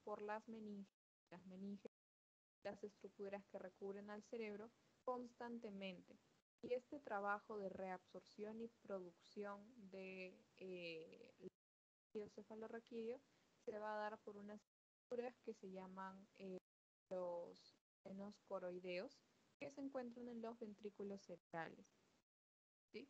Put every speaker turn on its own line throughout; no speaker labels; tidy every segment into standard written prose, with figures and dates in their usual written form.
por las meninges, las estructuras que recubren al cerebro constantemente. Y este trabajo de reabsorción y producción de líquido cefalorraquídeo se va a dar por unas estructuras que se llaman los senos coroideos, que se encuentran en los ventrículos cerebrales, ¿sí?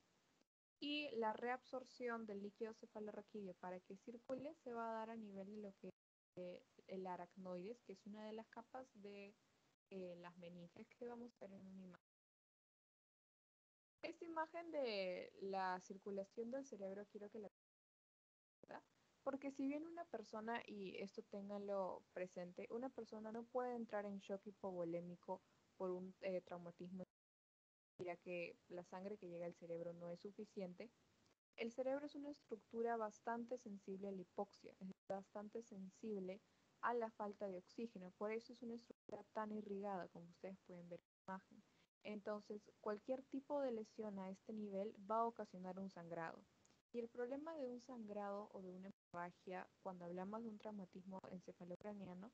Y la reabsorción del líquido cefalorraquídeo para que circule se va a dar a nivel de lo que es el aracnoides, que es una de las capas de las meninges que vamos a ver en una imagen. Esta imagen de la circulación del cerebro quiero que la vean, porque si bien una persona, y esto ténganlo presente, una persona no puede entrar en shock hipovolémico por un traumatismo, ya que la sangre que llega al cerebro no es suficiente. El cerebro es una estructura bastante sensible a la hipoxia, es bastante sensible a la falta de oxígeno, por eso es una estructura tan irrigada, como ustedes pueden ver en la imagen. Entonces, cualquier tipo de lesión a este nivel va a ocasionar un sangrado. Y el problema de un sangrado o de una hemorragia, cuando hablamos de un traumatismo encefalocraniano,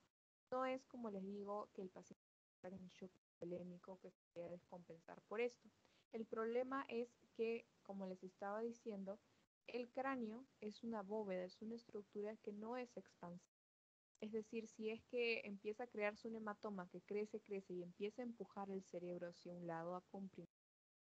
no es, como les digo, que el paciente esté en shock polémico, que se vaya a descompensar por esto. El problema es que, como les estaba diciendo, el cráneo es una bóveda, es una estructura que no es expansiva. Es decir, si es que empieza a crearse un hematoma que crece, crece y empieza a empujar el cerebro hacia un lado, a comprimir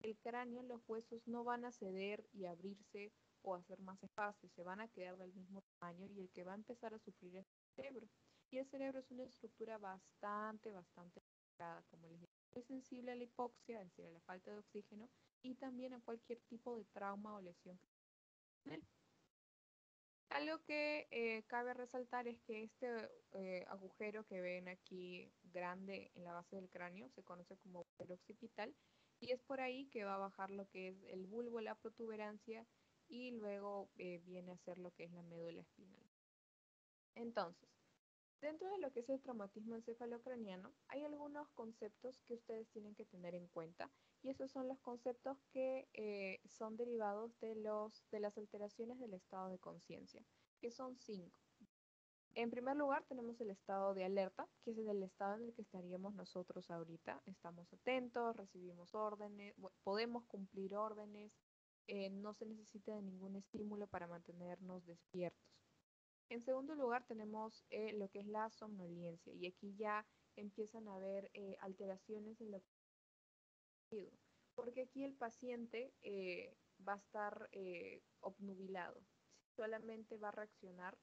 el cráneo, los huesos no van a ceder y abrirse o hacer más espacio, se van a quedar del mismo tamaño y el que va a empezar a sufrir es el cerebro. Y el cerebro es una estructura bastante delicada, como les digo, muy sensible a la hipoxia, es decir, a la falta de oxígeno, y también a cualquier tipo de trauma o lesión que tenga en él. Algo que cabe resaltar es que este agujero que ven aquí grande en la base del cráneo se conoce como agujero occipital y es por ahí que va a bajar lo que es el bulbo, la protuberancia y luego viene a ser lo que es la médula espinal. Entonces, dentro de lo que es el traumatismo encefalocraniano, hay algunos conceptos que ustedes tienen que tener en cuenta y esos son los conceptos que son derivados de las alteraciones del estado de conciencia, que son 5. En primer lugar, tenemos el estado de alerta, que es el estado en el que estaríamos nosotros ahorita. Estamos atentos, recibimos órdenes, podemos cumplir órdenes, no se necesita de ningún estímulo para mantenernos despiertos. En segundo lugar, tenemos lo que es la somnolencia, y aquí ya empiezan a haber alteraciones en lo que es, porque aquí el paciente va a estar obnubilado, solamente va a reaccionar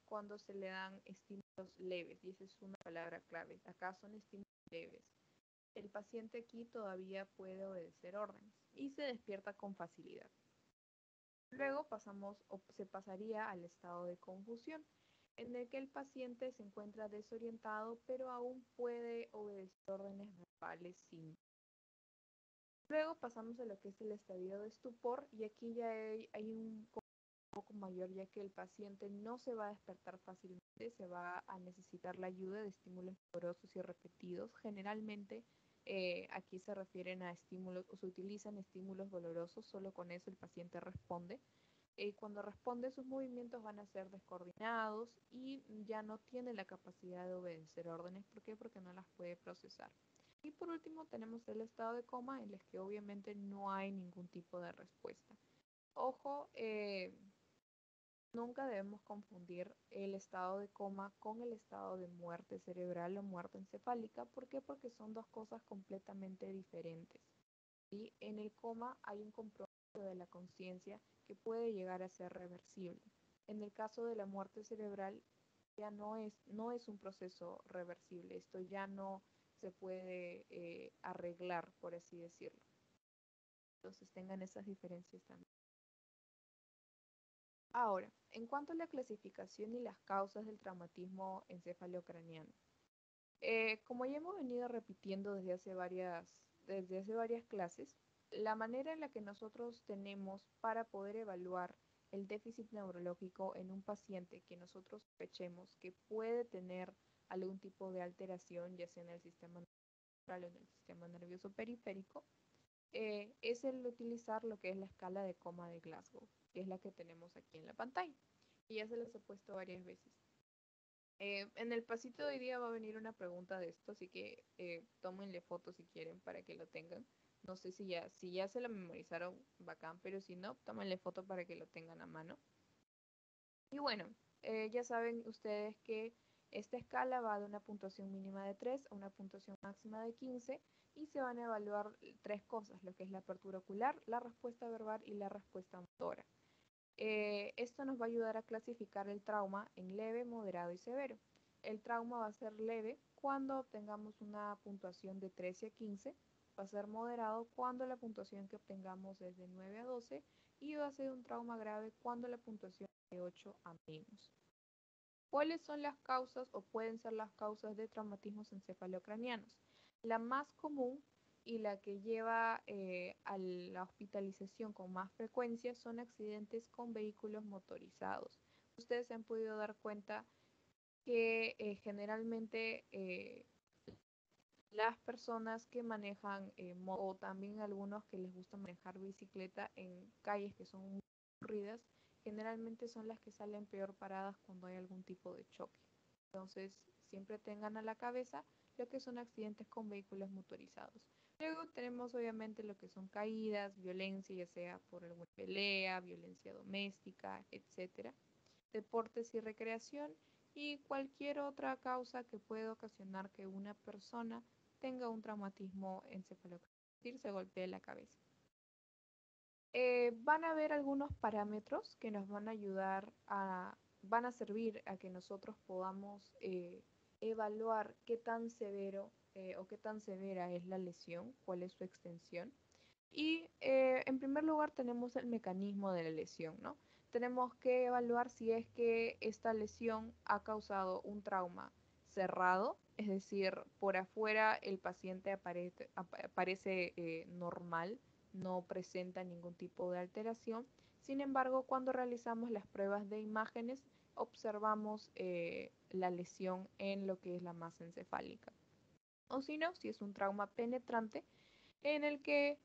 cuando se le dan estímulos leves, y esa es una palabra clave. Acá son estímulos leves. El paciente aquí todavía puede obedecer órdenes y se despierta con facilidad. Luego se pasaría al estado de confusión, en el que el paciente se encuentra desorientado, pero aún puede obedecer órdenes verbales simples. Luego pasamos a lo que es el estadio de estupor, y aquí ya hay un poco mayor, ya que el paciente no se va a despertar fácilmente, se va a necesitar la ayuda de estímulos dolorosos y repetidos. Generalmente aquí se refieren a estímulos o se utilizan estímulos dolorosos, solo con eso el paciente responde. Cuando responde, sus movimientos van a ser descoordinados y ya no tiene la capacidad de obedecer órdenes. ¿Por qué? Porque no las puede procesar. Y por último tenemos el estado de coma, en el que obviamente no hay ningún tipo de respuesta. Ojo, nunca debemos confundir el estado de coma con el estado de muerte cerebral o muerte encefálica. ¿Por qué? Porque son dos cosas completamente diferentes. ¿Sí? En el coma hay un compromiso de la conciencia que puede llegar a ser reversible. En el caso de la muerte cerebral ya no es un proceso reversible, esto ya no se puede arreglar, por así decirlo. Entonces tengan esas diferencias también. Ahora, en cuanto a la clasificación y las causas del traumatismo encefalocraniano, como ya hemos venido repitiendo desde hace varias clases, la manera en la que nosotros tenemos para poder evaluar el déficit neurológico en un paciente que nosotros sospechemos que puede tener algún tipo de alteración, ya sea en el sistema neural o en el sistema nervioso periférico, es el utilizar lo que es la escala de coma de Glasgow, que es la que tenemos aquí en la pantalla, y ya se les he puesto varias veces. En el pasito de hoy día va a venir una pregunta de esto, así que tómenle fotos si quieren para que lo tengan. No sé si ya se lo memorizaron, bacán, pero si no, tómenle foto para que lo tengan a mano. Y bueno, ya saben ustedes que esta escala va de una puntuación mínima de 3 a una puntuación máxima de 15 y se van a evaluar tres cosas, lo que es la apertura ocular, la respuesta verbal y la respuesta motora. Esto nos va a ayudar a clasificar el trauma en leve, moderado y severo. El trauma va a ser leve cuando obtengamos una puntuación de 13 a 15, va a ser moderado cuando la puntuación que obtengamos es de 9 a 12 y va a ser un trauma grave cuando la puntuación es de 8 a menos. ¿Cuáles son las causas o pueden ser las causas de traumatismos encefalocranianos? La más común y la que lleva a la hospitalización con más frecuencia son accidentes con vehículos motorizados. Ustedes se han podido dar cuenta que generalmente las personas que manejan o también algunos que les gusta manejar bicicleta en calles que son muy concurridas, generalmente son las que salen peor paradas cuando hay algún tipo de choque. Entonces, siempre tengan a la cabeza lo que son accidentes con vehículos motorizados. Luego tenemos obviamente lo que son caídas, violencia, ya sea por alguna pelea, violencia doméstica, etcétera, deportes y recreación y cualquier otra causa que pueda ocasionar que una persona tenga un traumatismo encefalocraniano, es decir, se golpee la cabeza. Van a haber algunos parámetros que nos van a ayudar van a servir a que nosotros podamos evaluar qué tan severo o qué tan severa es la lesión, cuál es su extensión. Y en primer lugar tenemos el mecanismo de la lesión, ¿no? Tenemos que evaluar si es que esta lesión ha causado un trauma cerrado, es decir, por afuera el paciente aparece normal, no presenta ningún tipo de alteración. Sin embargo, cuando realizamos las pruebas de imágenes, observamos la lesión en lo que es la masa encefálica. O si no, si es un trauma penetrante, en el que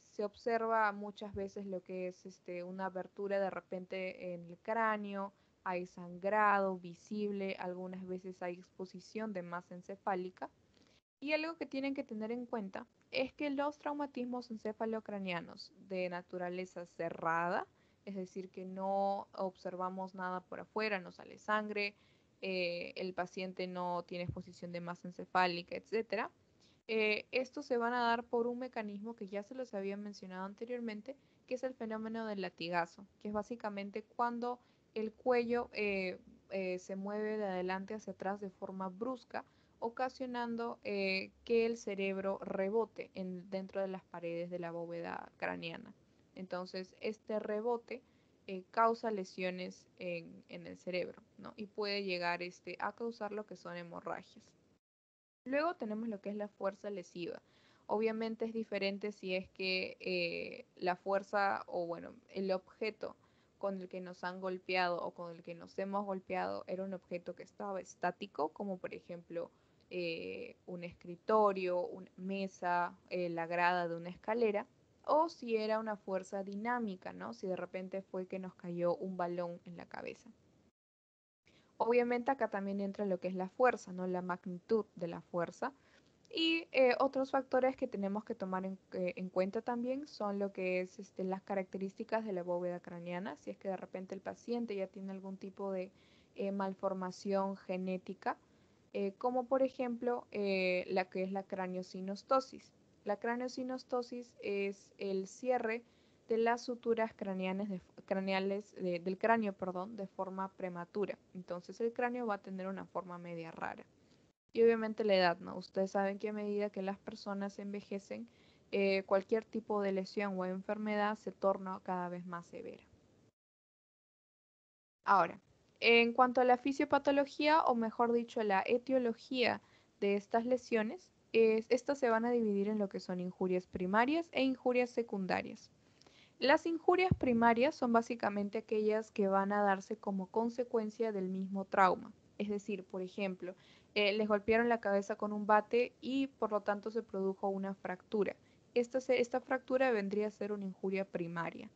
se observa muchas veces lo que es una abertura de repente en el cráneo, hay sangrado visible, algunas veces hay exposición de masa encefálica. Y algo que tienen que tener en cuenta es que los traumatismos encefalocranianos de naturaleza cerrada, es decir, que no observamos nada por afuera, no sale sangre, el paciente no tiene exposición de masa encefálica, etcétera, estos se van a dar por un mecanismo que ya se los había mencionado anteriormente, que es el fenómeno del latigazo, que es básicamente cuando el cuello se mueve de adelante hacia atrás de forma brusca, ocasionando que el cerebro rebote dentro de las paredes de la bóveda craneana. Entonces, este rebote causa lesiones en el cerebro, ¿no? Y puede llegar a causar lo que son hemorragias. Luego tenemos lo que es la fuerza lesiva. Obviamente es diferente si es que la fuerza o bueno, el objeto con el que nos han golpeado o con el que nos hemos golpeado era un objeto que estaba estático, como por ejemplo un escritorio, una mesa, la grada de una escalera, o si era una fuerza dinámica, ¿no? Si de repente fue que nos cayó un balón en la cabeza. Obviamente acá también entra lo que es la fuerza, ¿no? La magnitud de la fuerza. Y otros factores que tenemos que tomar en cuenta también son lo que es las características de la bóveda craneana, si es que de repente el paciente ya tiene algún tipo de malformación genética, como por ejemplo la que es la craneosinostosis. La craneosinostosis es el cierre de las suturas craneales del cráneo, perdón, de forma prematura. Entonces el cráneo va a tener una forma media rara. Y obviamente la edad, ¿no? Ustedes saben que a medida que las personas envejecen, cualquier tipo de lesión o enfermedad se torna cada vez más severa. Ahora, en cuanto a la fisiopatología, o mejor dicho, la etiología de estas lesiones, estas se van a dividir en lo que son injurias primarias e injurias secundarias. Las injurias primarias son básicamente aquellas que van a darse como consecuencia del mismo trauma. Es decir, por ejemplo, les golpearon la cabeza con un bate y por lo tanto se produjo una fractura. Esta fractura vendría a ser una injuria primaria.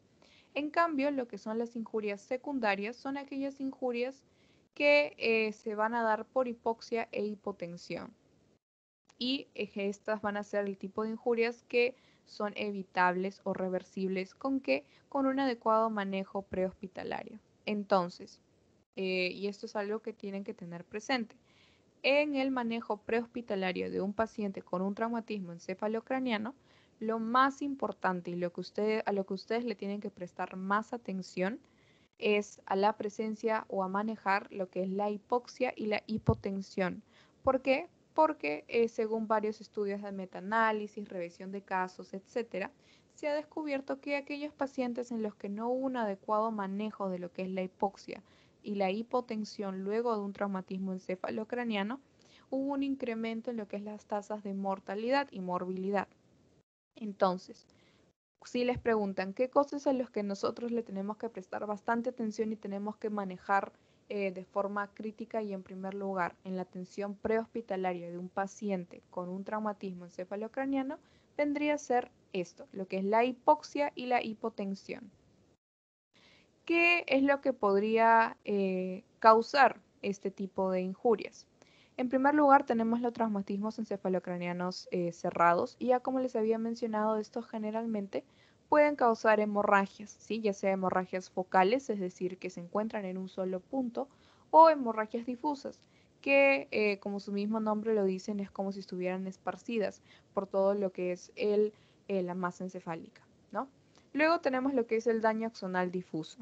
En cambio, lo que son las injurias secundarias son aquellas injurias que se van a dar por hipoxia e hipotensión. Y estas van a ser el tipo de injurias que son evitables o reversibles. ¿Con qué? Con un adecuado manejo prehospitalario. Entonces, y esto es algo que tienen que tener presente. En el manejo prehospitalario de un paciente con un traumatismo encefalocraniano, lo más importante y a lo que ustedes le tienen que prestar más atención es a la presencia o a manejar lo que es la hipoxia y la hipotensión. ¿Por qué? Porque según varios estudios de metaanálisis, revisión de casos, etcétera, se ha descubierto que aquellos pacientes en los que no hubo un adecuado manejo de lo que es la hipoxia y la hipotensión luego de un traumatismo encefalocraniano, hubo un incremento en lo que es las tasas de mortalidad y morbilidad. Entonces, si les preguntan qué cosas a los que nosotros le tenemos que prestar bastante atención y tenemos que manejar de forma crítica y en primer lugar en la atención prehospitalaria de un paciente con un traumatismo encefalocraniano, vendría a ser esto, lo que es la hipoxia y la hipotensión. ¿Qué es lo que podría causar este tipo de injurias? En primer lugar, tenemos los traumatismos encefalocranianos cerrados y ya como les había mencionado, estos generalmente pueden causar hemorragias, ¿sí? Ya sea hemorragias focales, es decir, que se encuentran en un solo punto, o hemorragias difusas, que como su mismo nombre lo dicen, es como si estuvieran esparcidas por todo lo que es la masa encefálica, ¿no? Luego tenemos lo que es el daño axonal difuso.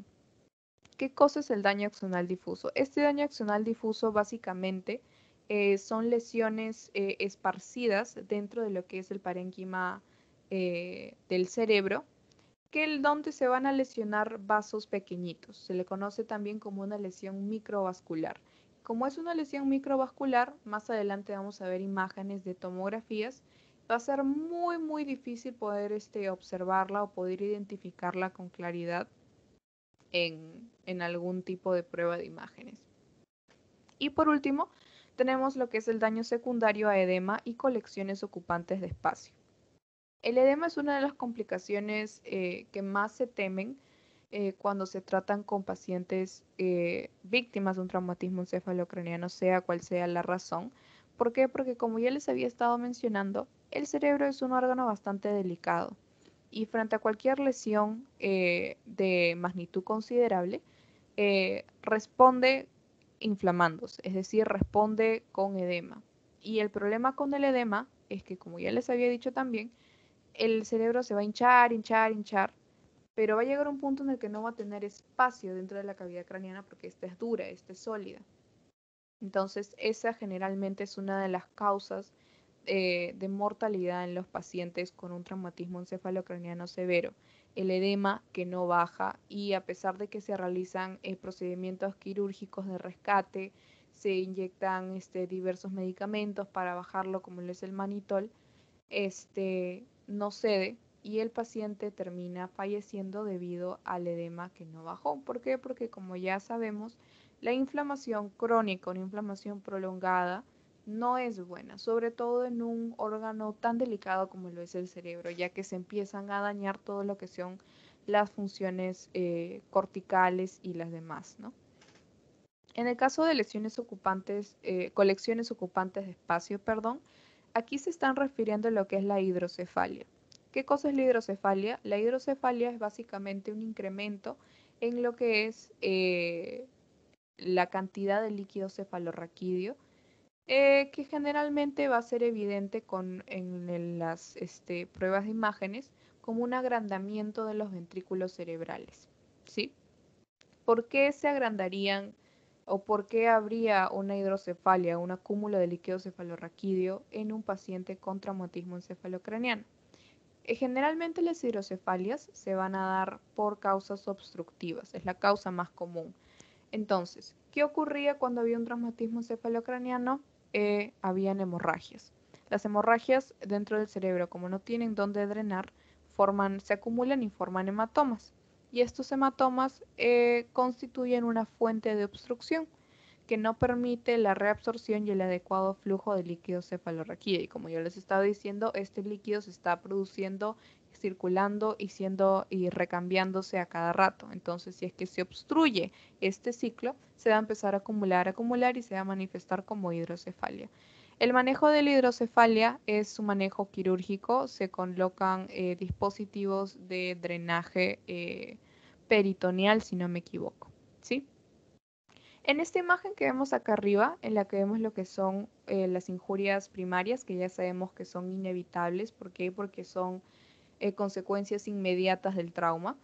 ¿Qué cosa es el daño axonal difuso? Este daño axonal difuso básicamente son lesiones esparcidas dentro de lo que es el parénquima del cerebro, donde se van a lesionar vasos pequeñitos. Se le conoce también como una lesión microvascular. Como es una lesión microvascular, más adelante vamos a ver imágenes de tomografías. Va a ser muy difícil poder observarla o poder identificarla con claridad en algún tipo de prueba de imágenes. Y por último, tenemos lo que es el daño secundario a edema y colecciones ocupantes de espacio. El edema es una de las complicaciones que más se temen cuando se tratan con pacientes víctimas de un traumatismo encefalocraniano, sea cual sea la razón. ¿Por qué? Porque como ya les había estado mencionando, el cerebro es un órgano bastante delicado y frente a cualquier lesión de magnitud considerable, responde inflamándose, es decir, responde con edema. Y el problema con el edema es que, como ya les había dicho también, el cerebro se va a hinchar, pero va a llegar un punto en el que no va a tener espacio dentro de la cavidad craneana porque esta es dura, esta es sólida. Entonces, esa generalmente es una de las causas de mortalidad en los pacientes con un traumatismo encefalocraniano severo, el edema que no baja y a pesar de que se realizan procedimientos quirúrgicos de rescate, se inyectan diversos medicamentos para bajarlo como lo es el manitol, no cede y el paciente termina falleciendo debido al edema que no bajó. ¿Por qué? Porque como ya sabemos, la inflamación crónica, una inflamación prolongada, no es buena, sobre todo en un órgano tan delicado como lo es el cerebro, ya que se empiezan a dañar todo lo que son las funciones corticales y las demás, ¿no? En el caso de lesiones ocupantes, colecciones ocupantes de espacio, perdón, aquí se están refiriendo a lo que es la hidrocefalia. ¿Qué cosa es la hidrocefalia? La hidrocefalia es básicamente un incremento en lo que es la cantidad de líquido cefalorraquídeo, que generalmente va a ser evidente en las pruebas de imágenes como un agrandamiento de los ventrículos cerebrales. ¿Sí? ¿Por qué se agrandarían o por qué habría una hidrocefalia, un acúmulo de líquido cefalorraquídeo en un paciente con traumatismo encefalocraniano? Generalmente las hidrocefalias se van a dar por causas obstructivas, es la causa más común. Entonces, ¿qué ocurría cuando había un traumatismo encefalocraniano? Habían hemorragias. Las hemorragias dentro del cerebro, como no tienen dónde drenar, se acumulan y forman hematomas. Y estos hematomas constituyen una fuente de obstrucción que no permite la reabsorción y el adecuado flujo de líquido cefalorraquídeo. Y como yo les estaba diciendo, este líquido se está produciendo circulando y recambiándose a cada rato. Entonces, si es que se obstruye este ciclo, se va a empezar a acumular y se va a manifestar como hidrocefalia. El manejo de la hidrocefalia es un manejo quirúrgico, se colocan dispositivos de drenaje peritoneal, si no me equivoco, ¿sí? En esta imagen que vemos acá arriba, en la que vemos lo que son las injurias primarias, que ya sabemos que son inevitables. ¿Por qué? Porque son consecuencias inmediatas del trauma.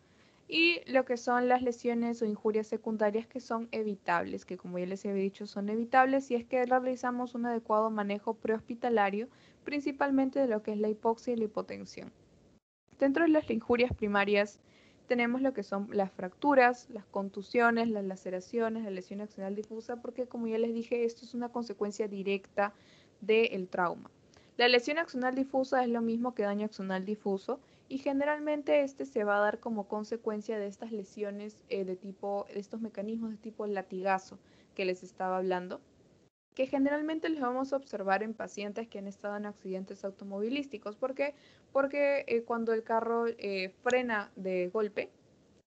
Y lo que son las lesiones o injurias secundarias que son evitables, que como ya les había dicho son evitables si es que realizamos un adecuado manejo prehospitalario, principalmente de lo que es la hipoxia y la hipotensión. Dentro de las injurias primarias tenemos lo que son las fracturas, las contusiones, las laceraciones, la lesión axonal difusa, porque como ya les dije, esto es una consecuencia directa del trauma. La lesión axonal difusa es lo mismo que daño axonal difuso y generalmente este se va a dar como consecuencia de estas lesiones de estos mecanismos de tipo latigazo que les estaba hablando, que generalmente los vamos a observar en pacientes que han estado en accidentes automovilísticos. ¿Por qué? Porque cuando el carro frena de golpe,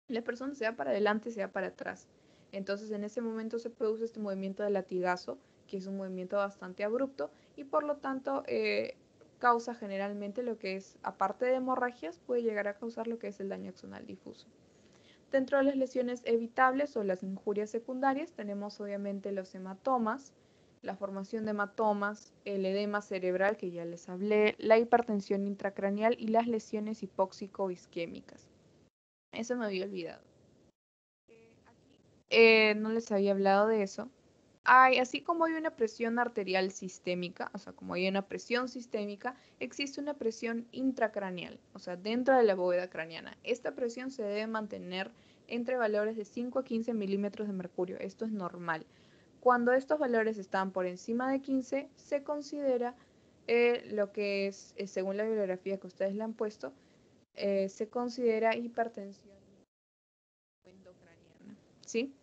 la persona se va para adelante, se va para atrás. Entonces en ese momento se produce este movimiento de latigazo, que es un movimiento bastante abrupto y por lo tanto causa generalmente lo que es, aparte de hemorragias, puede llegar a causar lo que es el daño axonal difuso. Dentro de las lesiones evitables o las injurias secundarias tenemos obviamente los hematomas, la formación de hematomas, el edema cerebral que ya les hablé, la hipertensión intracraneal y las lesiones hipóxico-isquémicas. Eso me había olvidado. No les había hablado de eso. Así como hay una presión arterial sistémica, o sea, como hay una presión sistémica, existe una presión intracraneal, o sea, dentro de la bóveda craneana. Esta presión se debe mantener entre valores de 5 a 15 milímetros de mercurio. Esto es normal. Cuando estos valores están por encima de 15, se considera lo que es, según la bibliografía que ustedes le han puesto, se considera hipertensión endocraniana, ¿sí?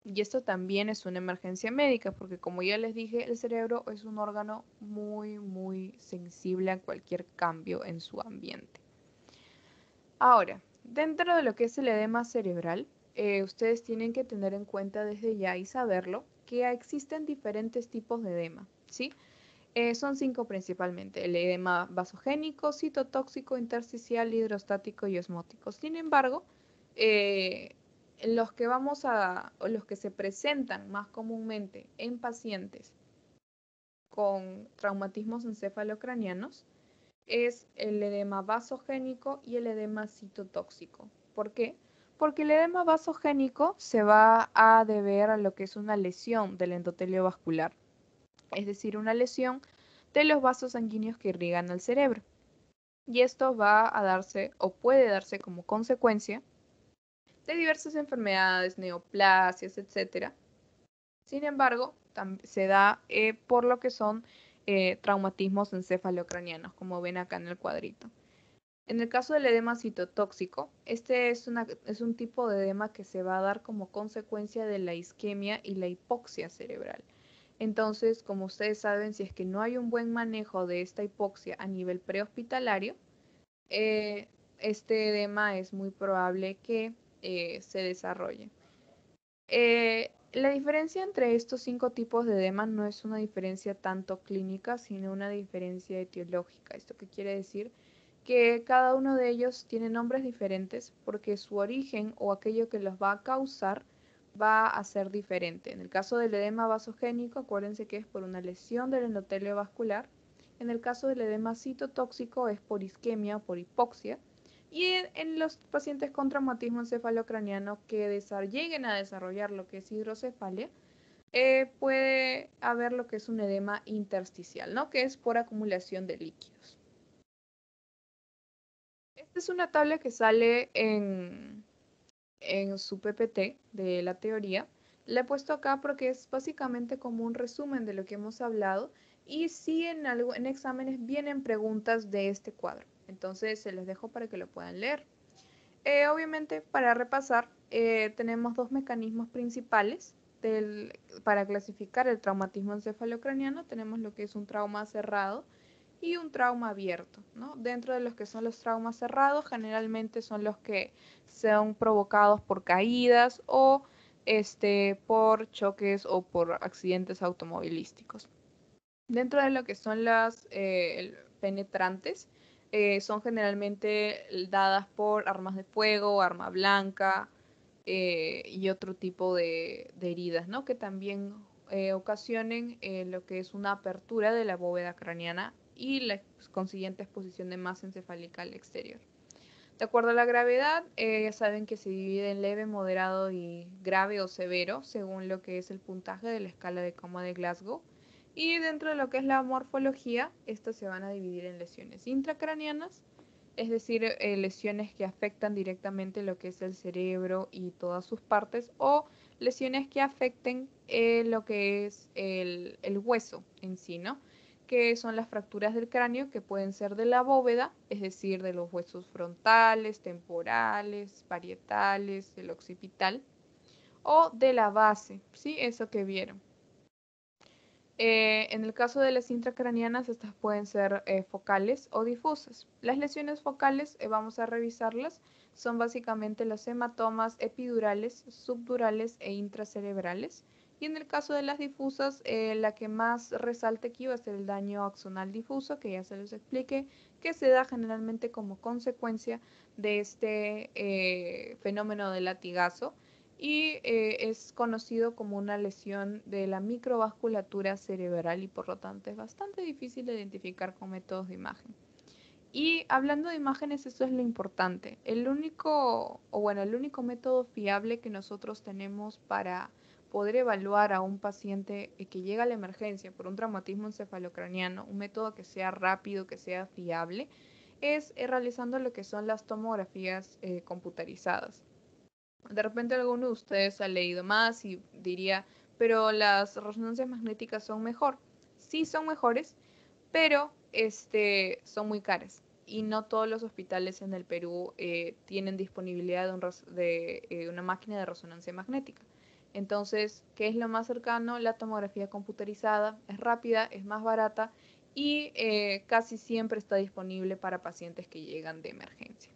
Y esto también es una emergencia médica, porque como ya les dije, el cerebro es un órgano muy sensible a cualquier cambio en su ambiente. Ahora, dentro de lo que es el edema cerebral, ustedes tienen que tener en cuenta desde ya y saberlo que existen diferentes tipos de edema, ¿sí? Son 5 principalmente: el edema vasogénico, citotóxico, intersticial, hidrostático y osmótico. Sin embargo, los que se presentan más comúnmente en pacientes con traumatismos encefalocranianos es el edema vasogénico y el edema citotóxico. ¿Por qué? Porque el edema vasogénico se va a deber a lo que es una lesión del endotelio vascular, es decir, una lesión de los vasos sanguíneos que irrigan al cerebro. Y esto va a darse o puede darse como consecuencia de diversas enfermedades, neoplasias, etc. Sin embargo, se da por lo que son traumatismos encefalocranianos, como ven acá en el cuadrito. En el caso del edema citotóxico, este es un tipo de edema que se va a dar como consecuencia de la isquemia y la hipoxia cerebral. Entonces, como ustedes saben, si es que no hay un buen manejo de esta hipoxia a nivel prehospitalario, este edema es muy probable que se desarrolle. La diferencia entre estos 5 tipos de edema no es una diferencia tanto clínica, sino una diferencia etiológica. ¿Esto qué quiere decir? Que cada uno de ellos tiene nombres diferentes porque su origen o aquello que los va a causar va a ser diferente. En el caso del edema vasogénico, acuérdense que es por una lesión del endotelio vascular. En el caso del edema citotóxico es por isquemia o por hipoxia. Y en los pacientes con traumatismo encefalocraniano que lleguen a desarrollar lo que es hidrocefalia, puede haber lo que es un edema intersticial, ¿no? Que es por acumulación de líquidos. Esta es una tabla que sale en su PPT de la teoría. La he puesto acá porque es básicamente como un resumen de lo que hemos hablado y sí en exámenes vienen preguntas de este cuadro. Entonces se los dejo para que lo puedan leer. Obviamente, para repasar, tenemos 2 mecanismos principales para clasificar el traumatismo encefalocraniano. Tenemos lo que es un trauma cerrado y un trauma abierto, ¿no? Dentro de los que son los traumas cerrados, generalmente son los que son provocados por caídas o por choques o por accidentes automovilísticos. Dentro de lo que son las penetrantes, son generalmente dadas por armas de fuego, arma blanca y otro tipo de heridas, ¿no? Que también ocasionen lo que es una apertura de la bóveda craneana y la consiguiente exposición de masa encefálica al exterior. De acuerdo a la gravedad, ya saben que se divide en leve, moderado y grave o severo, según lo que es el puntaje de la escala de coma de Glasgow. Y dentro de lo que es la morfología, estas se van a dividir en lesiones intracraneanas, es decir, lesiones que afectan directamente lo que es el cerebro y todas sus partes, o lesiones que afecten lo que es el hueso en sí, ¿no? Que son las fracturas del cráneo, que pueden ser de la bóveda, es decir, de los huesos frontales, temporales, parietales, el occipital, o de la base, ¿sí? Eso que vieron. En el caso de las intracraneanas, estas pueden ser focales o difusas. Las lesiones focales, vamos a revisarlas, son básicamente los hematomas epidurales, subdurales e intracerebrales. Y en el caso de las difusas, la que más resalta aquí va a ser el daño axonal difuso, que ya se los expliqué, que se da generalmente como consecuencia de este fenómeno de latigazo y es conocido como una lesión de la microvasculatura cerebral y por lo tanto es bastante difícil de identificar con métodos de imagen. Y hablando de imágenes, esto es lo importante. El único método fiable que nosotros tenemos para poder evaluar a un paciente que llega a la emergencia por un traumatismo encefalocraniano, un método que sea rápido, que sea fiable, es realizando lo que son las tomografías computarizadas. De repente alguno de ustedes ha leído más y diría, pero las resonancias magnéticas son mejor. Sí son mejores, pero son muy caras. Y no todos los hospitales en el Perú tienen disponibilidad de una máquina de resonancia magnética. Entonces, ¿qué es lo más cercano? La tomografía computarizada. Es rápida, es más barata y casi siempre está disponible para pacientes que llegan de emergencia.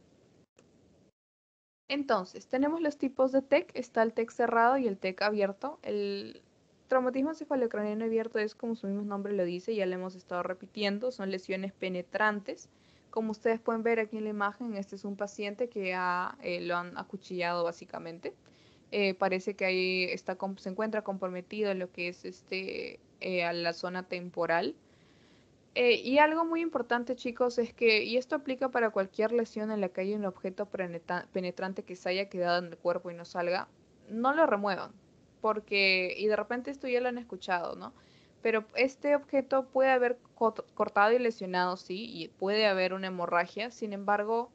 Entonces, tenemos los tipos de TEC, está el TEC cerrado y el TEC abierto. El traumatismo encefalocraniano abierto es como su mismo nombre lo dice, ya lo hemos estado repitiendo, son lesiones penetrantes. Como ustedes pueden ver aquí en la imagen, este es un paciente que lo han acuchillado básicamente. Parece que ahí se encuentra comprometido lo que es a la zona temporal. Y algo muy importante, chicos, es que, y esto aplica para cualquier lesión en la que haya un objeto penetrante que se haya quedado en el cuerpo y no salga, no lo remuevan, porque, y de repente esto ya lo han escuchado, ¿no? Pero este objeto puede haber cortado y lesionado, sí, y puede haber una hemorragia, sin embargo,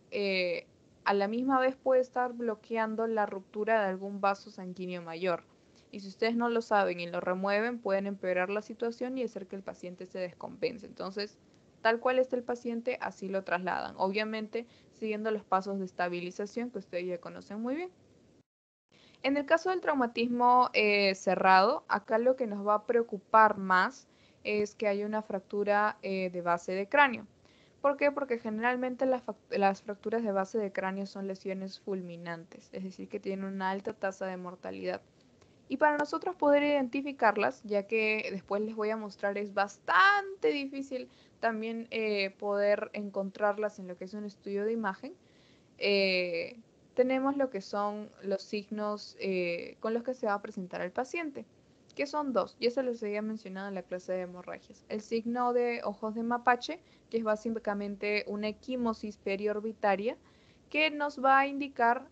a la misma vez puede estar bloqueando la ruptura de algún vaso sanguíneo mayor. Y si ustedes no lo saben y lo remueven, pueden empeorar la situación y hacer que el paciente se descompense. Entonces, tal cual está el paciente, así lo trasladan. Obviamente, siguiendo los pasos de estabilización que ustedes ya conocen muy bien. En el caso del traumatismo cerrado, acá lo que nos va a preocupar más es que hay una fractura de base de cráneo. ¿Por qué? Porque generalmente las fracturas de base de cráneo son lesiones fulminantes, es decir, que tienen una alta tasa de mortalidad. Y para nosotros poder identificarlas, ya que después les voy a mostrar, es bastante difícil también poder encontrarlas en lo que es un estudio de imagen, eh, tenemos lo que son los signos con los que se va a presentar al paciente, que son dos, ya se los había mencionado en la clase de hemorragias. El signo de ojos de mapache, que es básicamente una equimosis periorbitaria, que nos va a indicar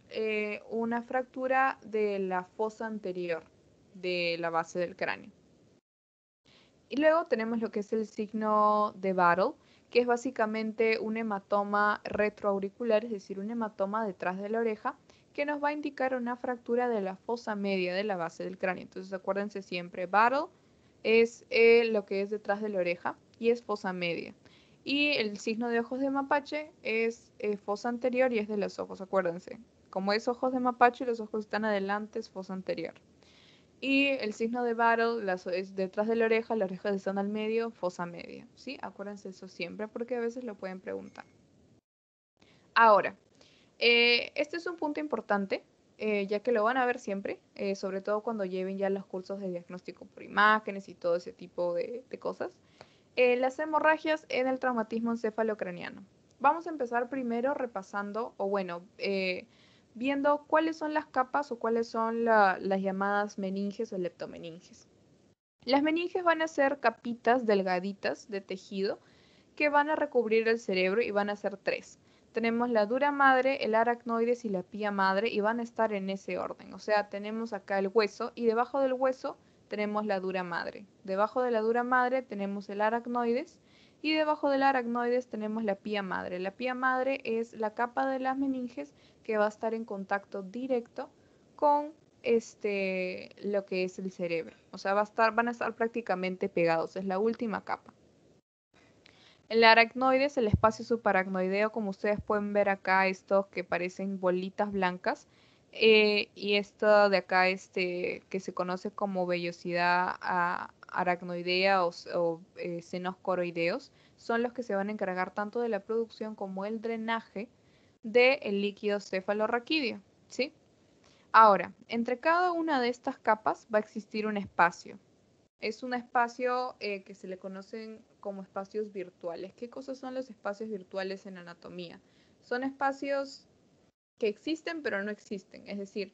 una fractura de la fosa anterior de la base del cráneo. Y luego tenemos lo que es el signo de Battle, que es básicamente un hematoma retroauricular, es decir, un hematoma detrás de la oreja, que nos va a indicar una fractura de la fosa media de la base del cráneo. Entonces acuérdense siempre, Battle es lo que es detrás de la oreja y es fosa media. Y el signo de ojos de mapache es fosa anterior y es de los ojos, acuérdense. Como es ojos de mapache, los ojos están adelante, es fosa anterior. Y el signo de Battle es detrás de la oreja, las orejas están al medio, fosa media, ¿sí? Acuérdense eso siempre porque a veces lo pueden preguntar. Ahora, este es un punto importante, ya que lo van a ver siempre, sobre todo cuando lleven ya los cursos de diagnóstico por imágenes y todo ese tipo de cosas. Las hemorragias en el traumatismo encefalocraniano. Vamos a empezar primero repasando, o bueno, viendo cuáles son las capas o cuáles son las llamadas meninges o leptomeninges. Las meninges van a ser capitas delgaditas de tejido que van a recubrir el cerebro y van a ser tres. Tenemos la dura madre, el aracnoides y la pía madre y van a estar en ese orden. O sea, tenemos acá el hueso y debajo del hueso tenemos la dura madre. Debajo de la dura madre tenemos el aracnoides y debajo del aracnoides tenemos la pía madre. La pía madre es la capa de las meninges que va a estar en contacto directo con lo que es el cerebro. O sea, van a estar prácticamente pegados. Es la última capa. El aracnoide es el espacio subaracnoideo, como ustedes pueden ver acá, estos que parecen bolitas blancas. Y esto de acá, que se conoce como vellosidad aracnoidea o senos coroideos, son los que se van a encargar tanto de la producción como el drenaje del líquido cefalorraquídeo, ¿sí? Ahora, entre cada una de estas capas va a existir un espacio. Es un espacio que se le conocen como espacios virtuales. ¿Qué cosas son los espacios virtuales en anatomía? Son espacios que existen pero no existen, es decir,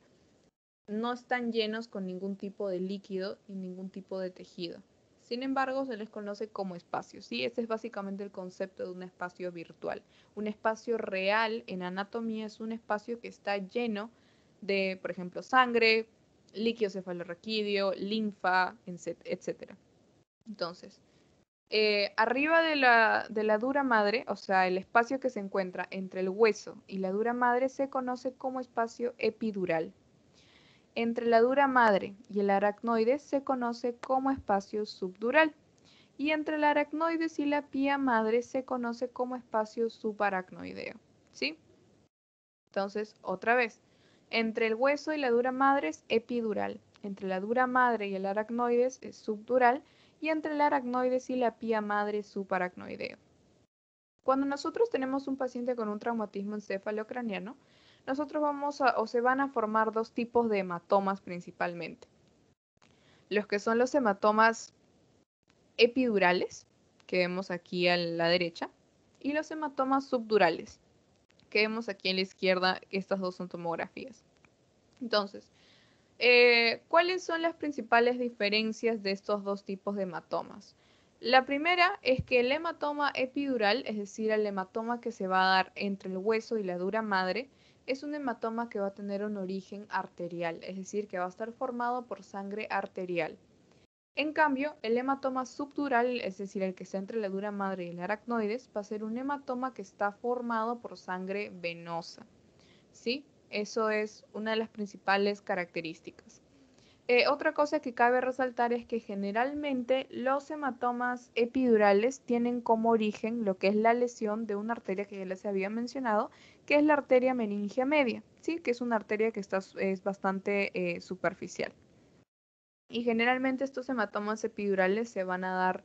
no están llenos con ningún tipo de líquido y ningún tipo de tejido. Sin embargo, se les conoce como espacios, ¿sí? Ese es básicamente el concepto de un espacio virtual. Un espacio real en anatomía es un espacio que está lleno de, por ejemplo, sangre, líquido cefalorraquídeo, linfa, etc. Entonces, arriba de la dura madre, o sea, el espacio que se encuentra entre el hueso y la dura madre se conoce como espacio epidural. Entre la dura madre y el aracnoide se conoce como espacio subdural. Y entre el aracnoides y la pía madre se conoce como espacio subaracnoideo. ¿Sí? Entonces, otra vez, entre el hueso y la dura madre es epidural. Entre la dura madre y el aracnoides es subdural. Y entre el aracnoides y la pía madre es subaracnoideo. Cuando nosotros tenemos un paciente con un traumatismo encefalocraniano, nosotros se van a formar dos tipos de hematomas principalmente. Los que son los hematomas epidurales, que vemos aquí a la derecha, y los hematomas subdurales, que vemos aquí en la izquierda. Estas dos son tomografías. Entonces, ¿cuáles son las principales diferencias de estos dos tipos de hematomas? La primera es que el hematoma epidural, es decir, el hematoma que se va a dar entre el hueso y la dura madre, es un hematoma que va a tener un origen arterial, es decir, que va a estar formado por sangre arterial. En cambio, el hematoma subdural, es decir, el que está entre la dura madre y el aracnoides, va a ser un hematoma que está formado por sangre venosa. ¿Sí? Eso es una de las principales características. Otra cosa que cabe resaltar es que generalmente los hematomas epidurales tienen como origen lo que es la lesión de una arteria que ya les había mencionado, que es la arteria meningia media, ¿sí? Que es una arteria que es bastante superficial. Y generalmente estos hematomas epidurales se van a dar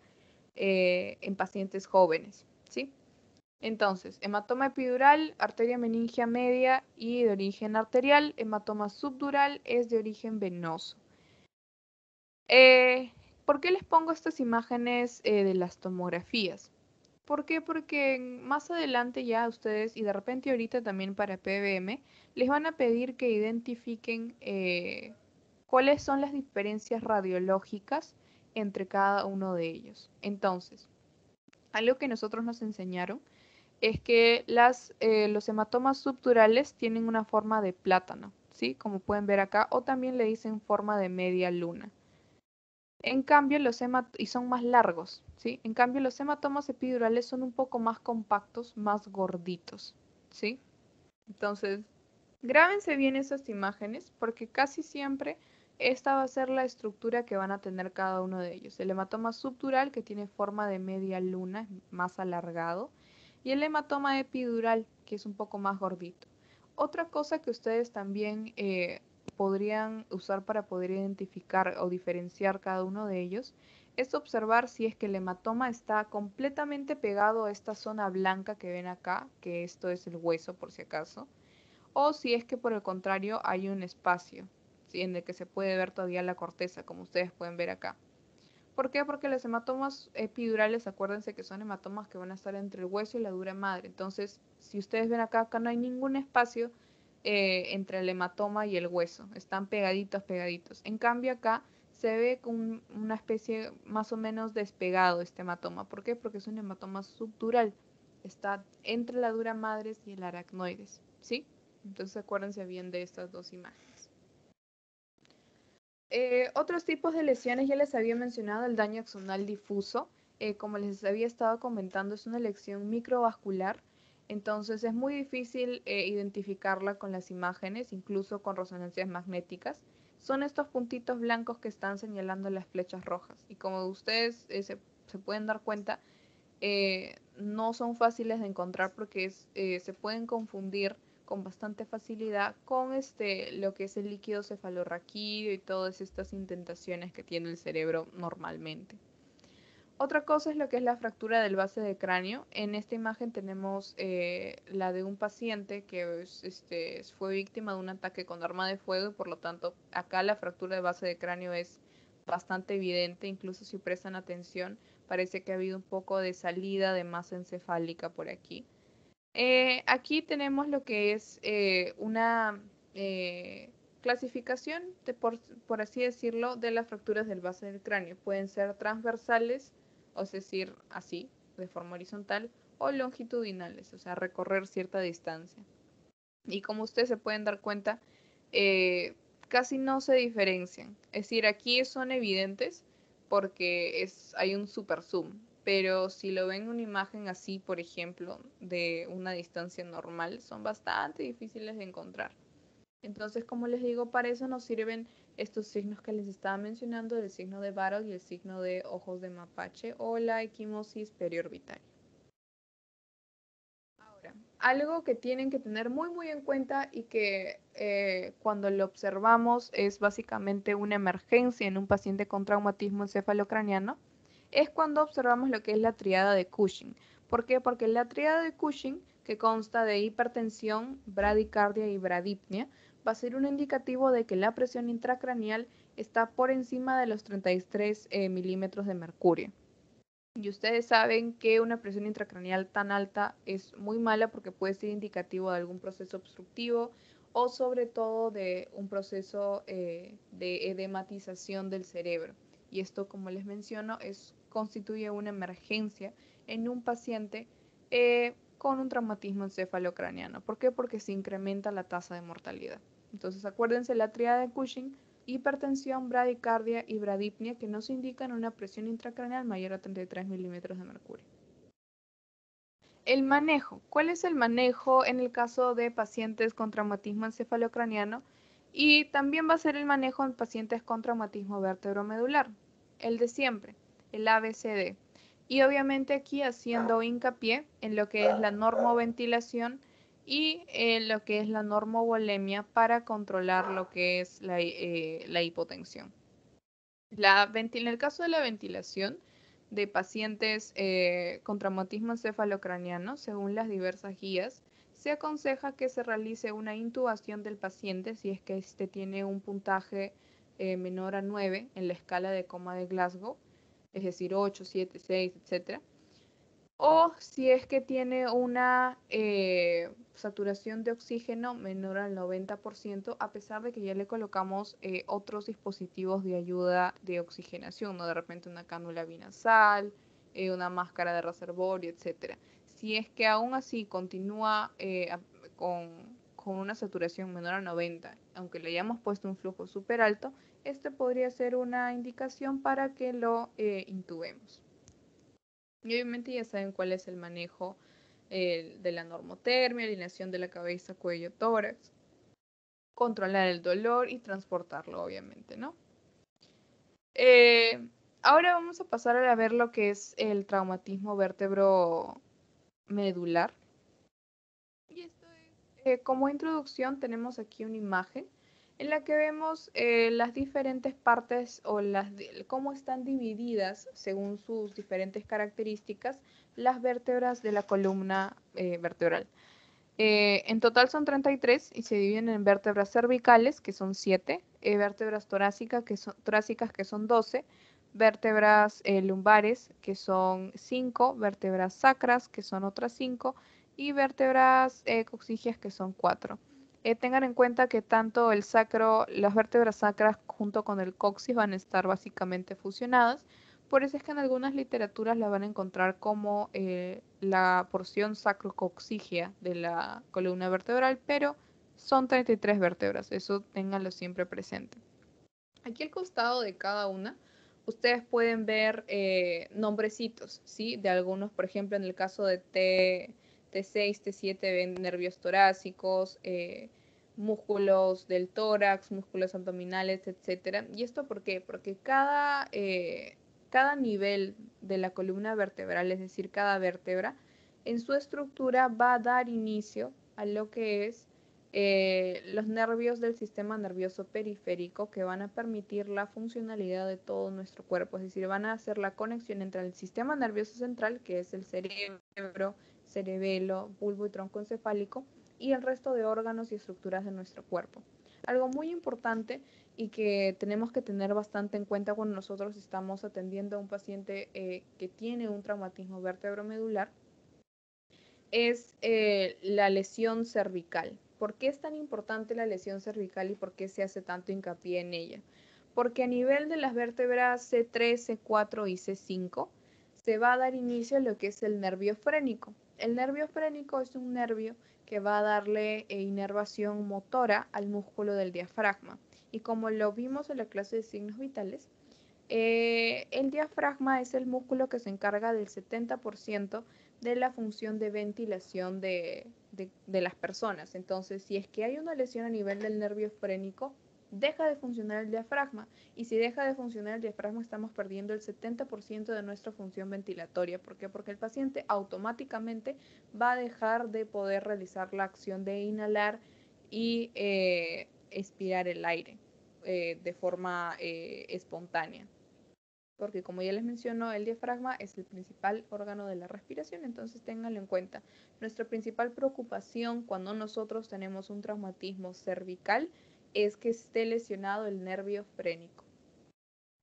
en pacientes jóvenes, ¿sí? Entonces, hematoma epidural, arteria meningia media y de origen arterial. Hematoma subdural es de origen venoso. ¿Por qué les pongo estas imágenes de las tomografías? ¿Por qué? Porque más adelante ya ustedes, y de repente ahorita también para PBM, les van a pedir que identifiquen cuáles son las diferencias radiológicas entre cada uno de ellos. Entonces, algo que nosotros nos enseñaron es que los hematomas subdurales tienen una forma de plátano, ¿sí? Como pueden ver acá, o también le dicen forma de media luna. En cambio, y son más largos, ¿sí? En cambio, los hematomas epidurales son un poco más compactos, más gorditos, ¿sí? Entonces, grábense bien esas imágenes porque casi siempre esta va a ser la estructura que van a tener cada uno de ellos. El hematoma subdural, que tiene forma de media luna, más alargado, y el hematoma epidural, que es un poco más gordito. Otra cosa que ustedes también podrían usar para poder identificar o diferenciar cada uno de ellos es observar si es que el hematoma está completamente pegado a esta zona blanca que ven acá, que esto es el hueso por si acaso, o si es que por el contrario hay un espacio, ¿sí? En el que se puede ver todavía la corteza, como ustedes pueden ver acá. ¿Por qué? Porque los hematomas epidurales, acuérdense que son hematomas que van a estar entre el hueso y la dura madre. Entonces, si ustedes ven acá, acá no hay ningún espacio entre el hematoma y el hueso. Están pegaditos, pegaditos. En cambio, acá se ve con una especie más o menos despegado este hematoma. ¿Por qué? Porque es un hematoma subdural. Está entre la dura madre y el aracnoides, ¿sí? Entonces, acuérdense bien de estas dos imágenes. Otros tipos de lesiones ya les había mencionado el daño axonal difuso. Como les había estado comentando, es una lesión microvascular, entonces es muy difícil identificarla con las imágenes, incluso con resonancias magnéticas. Son estos puntitos blancos que están señalando las flechas rojas. Y como ustedes se pueden dar cuenta, no son fáciles de encontrar porque se pueden confundir con bastante facilidad con lo que es el líquido cefalorraquídeo y todas estas indentaciones que tiene el cerebro normalmente. Otra cosa es lo que es la fractura del base de cráneo. En esta imagen tenemos la de un paciente que fue víctima de un ataque con arma de fuego y por lo tanto acá la fractura de base de cráneo es bastante evidente, incluso si prestan atención parece que ha habido un poco de salida de masa encefálica por aquí. Aquí tenemos lo que es una clasificación, por así decirlo, de las fracturas del base del cráneo. Pueden ser transversales, o es decir, así, de forma horizontal, o longitudinales, o sea, recorrer cierta distancia. Y como ustedes se pueden dar cuenta, casi no se diferencian. Es decir, aquí son evidentes porque hay un super zoom, pero si lo ven en una imagen así, por ejemplo, de una distancia normal, son bastante difíciles de encontrar. Entonces, como les digo, para eso nos sirven estos signos que les estaba mencionando, el signo de Barrow y el signo de ojos de mapache o la equimosis periorbitaria. Ahora, algo que tienen que tener muy en cuenta y que cuando lo observamos es básicamente una emergencia en un paciente con traumatismo encefalocraniano, es cuando observamos lo que es la triada de Cushing. ¿Por qué? Porque la triada de Cushing, que consta de hipertensión, bradicardia y bradipnia, va a ser un indicativo de que la presión intracraneal está por encima de los 33 milímetros de mercurio. Y ustedes saben que una presión intracraneal tan alta es muy mala porque puede ser indicativo de algún proceso obstructivo o sobre todo de un proceso de edematización del cerebro. Y esto, como les menciono, constituye una emergencia en un paciente con un traumatismo encefalocraniano. ¿Por qué? Porque se incrementa la tasa de mortalidad. Entonces, acuérdense la tríada de Cushing: hipertensión, bradicardia y bradipnia, que nos indican una presión intracraneal mayor a 33 milímetros de mercurio. El manejo. ¿Cuál es el manejo en el caso de pacientes con traumatismo encefalocraniano? Y también va a ser el manejo en pacientes con traumatismo vértebromedular. El de siempre, el ABCD. Y obviamente aquí haciendo hincapié en lo que es la normoventilación y lo que es la normovolemia para controlar lo que es la hipotensión. En el caso de la ventilación de pacientes con traumatismo encefalocraniano, según las diversas guías, se aconseja que se realice una intubación del paciente si es que éste tiene un puntaje menor a 9 en la escala de coma de Glasgow, es decir, 8, 7, 6, etc. O si es que tiene una saturación de oxígeno menor al 90%, a pesar de que ya le colocamos otros dispositivos de ayuda de oxigenación, ¿no? De repente una cánula binasal, una máscara de reservorio, etc. Si es que aún así continúa con una saturación menor a 90, aunque le hayamos puesto un flujo súper alto, este podría ser una indicación para que lo intubemos. Y obviamente ya saben cuál es el manejo de la normotermia, alineación de la cabeza, cuello, tórax, controlar el dolor y transportarlo, obviamente, ¿no? Ahora vamos a pasar a ver lo que es el traumatismo vértebro-medular. Y esto es, como introducción tenemos aquí una imagen. en la que vemos las diferentes partes o cómo están divididas según sus diferentes características las vértebras de la columna vertebral. En total son 33 y se dividen en vértebras cervicales, que son 7, vértebras torácicas, que son 12, vértebras lumbares, que son 5, vértebras sacras, que son otras 5, y vértebras coxígeas, que son 4. Tengan en cuenta que tanto el sacro, las vértebras sacras junto con el coxis van a estar básicamente fusionadas. Por eso es que en algunas literaturas la van a encontrar como la porción sacrocoxígea de la columna vertebral, pero son 33 vértebras, eso ténganlo siempre presente. Aquí al costado de cada una, ustedes pueden ver nombrecitos, ¿sí? De algunos, por ejemplo, en el caso de T6, T7, ven nervios torácicos, músculos del tórax, músculos abdominales, etcétera. ¿Y esto por qué? Porque cada nivel de la columna vertebral, es decir, cada vértebra, en su estructura va a dar inicio a lo que es los nervios del sistema nervioso periférico, que van a permitir la funcionalidad de todo nuestro cuerpo, es decir, van a hacer la conexión entre el sistema nervioso central, que es el cerebro, cerebelo, bulbo y tronco encefálico, y el resto de órganos y estructuras de nuestro cuerpo. Algo muy importante y que tenemos que tener bastante en cuenta cuando nosotros estamos atendiendo a un paciente que tiene un traumatismo vertebromedular es la lesión cervical. ¿Por qué es tan importante la lesión cervical y por qué se hace tanto hincapié en ella? Porque a nivel de las vértebras C3, C4 y C5 se va a dar inicio a lo que es el nervio frénico. El nervio frénico es un nervio que va a darle inervación motora al músculo del diafragma. Y como lo vimos en la clase de signos vitales, el diafragma es el músculo que se encarga del 70% de la función de ventilación de las personas. Entonces, si es que hay una lesión a nivel del nervio frénico, deja de funcionar el diafragma. Y si deja de funcionar el diafragma, estamos perdiendo el 70% de nuestra función ventilatoria. ¿Por qué? Porque el paciente automáticamente va a dejar de poder realizar la acción de inhalar y expirar el aire de forma espontánea. Porque como ya les menciono, el diafragma es el principal órgano de la respiración, entonces ténganlo en cuenta. Nuestra principal preocupación cuando nosotros tenemos un traumatismo cervical es que esté lesionado el nervio frénico.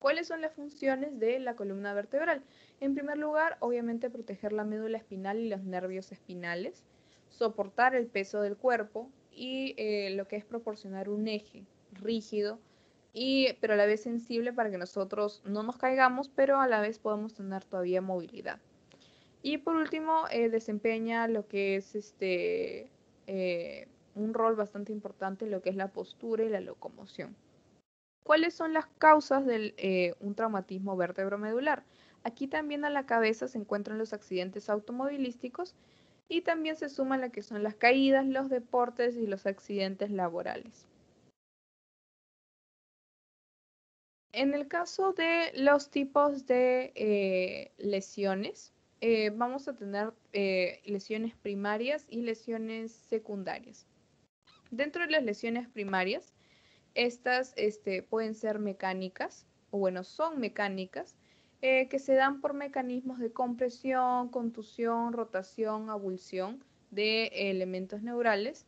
¿Cuáles son las funciones de la columna vertebral? En primer lugar, obviamente proteger la médula espinal y los nervios espinales, soportar el peso del cuerpo y lo que es proporcionar un eje rígido pero a la vez sensible para que nosotros no nos caigamos, pero a la vez podamos tener todavía movilidad. Y por último, desempeña lo que es un rol bastante importante en lo que es la postura y la locomoción. ¿Cuáles son las causas de un traumatismo vertebromedular? Aquí también a la cabeza se encuentran los accidentes automovilísticos y también se suman lo que son las caídas, los deportes y los accidentes laborales. En el caso de los tipos de lesiones, vamos a tener lesiones primarias y lesiones secundarias. Dentro de las lesiones primarias, estas pueden ser mecánicas, o bueno, son mecánicas, que se dan por mecanismos de compresión, contusión, rotación, abulsión de elementos neurales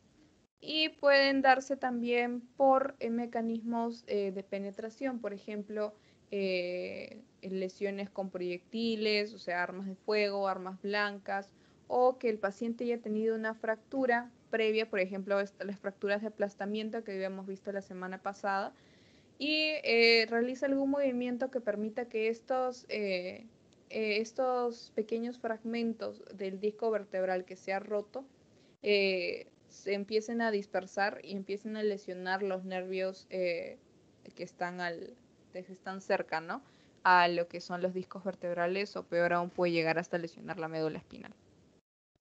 y pueden darse también por mecanismos de penetración, por ejemplo, lesiones con proyectiles, o sea, armas de fuego, armas blancas, o que el paciente haya tenido una fractura previa, por ejemplo, las fracturas de aplastamiento que habíamos visto la semana pasada, y realiza algún movimiento que permita que estos pequeños fragmentos del disco vertebral que se ha roto se empiecen a dispersar y empiecen a lesionar los nervios que están cerca, ¿no? A lo que son los discos vertebrales o peor aún puede llegar hasta lesionar la médula espinal.